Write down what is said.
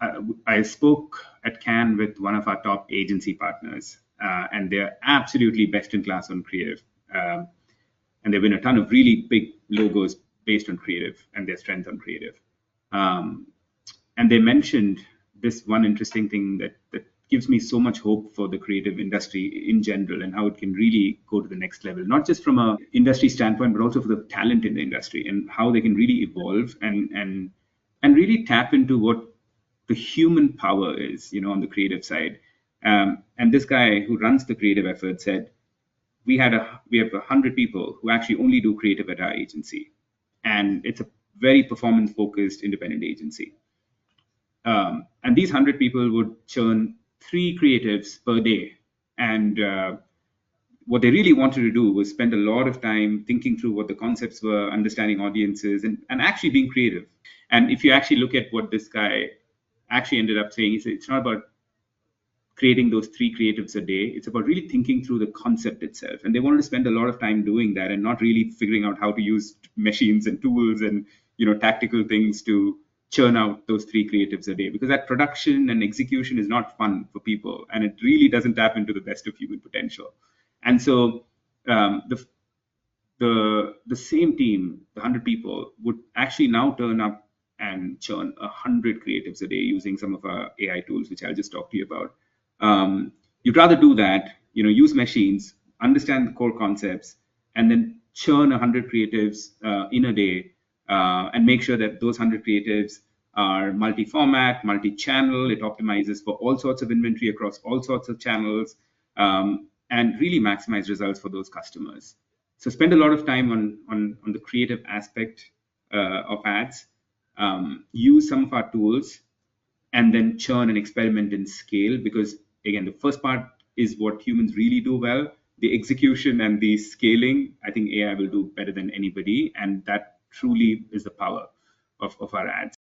I spoke at Cannes with one of our top agency partners, and they're absolutely best in class on creative. And they win a ton of really big logos based on creative and their strength on creative. And they mentioned this one interesting thing that gives me so much hope for the creative industry in general and how it can really go to the next level, not just from a industry standpoint, but also for the talent in the industry and how they can really evolve and really tap into what the human power is, on the creative side. And this guy who runs the creative effort said, we have 100 people who actually only do creative at our agency, and it's a very performance focused independent agency. And these 100 people would churn 3 creatives per day. And what they really wanted to do was spend a lot of time thinking through what the concepts were, understanding audiences, and actually being creative. And if you actually look at what this guy actually ended up saying, it's not about creating those 3 creatives a day. It's about really thinking through the concept itself. And they wanted to spend a lot of time doing that and not really figuring out how to use machines and tools and tactical things to churn out those 3 creatives a day, because that production and execution is not fun for people, and it really doesn't tap into the best of human potential. And so the same team, the 100 people, would actually now turn up and churn 100 creatives a day using some of our AI tools, which I'll just talk to you about. You'd rather do that, use machines, understand the core concepts, and then churn 100 creatives in a day, and make sure that those 100 creatives are multi-format, multi-channel. It optimizes for all sorts of inventory across all sorts of channels, and really maximize results for those customers. So spend a lot of time on the creative aspect of ads. Use some of our tools, and then churn and experiment and scale, because again, the first part is what humans really do well. The execution and the scaling, I think AI will do better than anybody, and that truly is the power of our ads.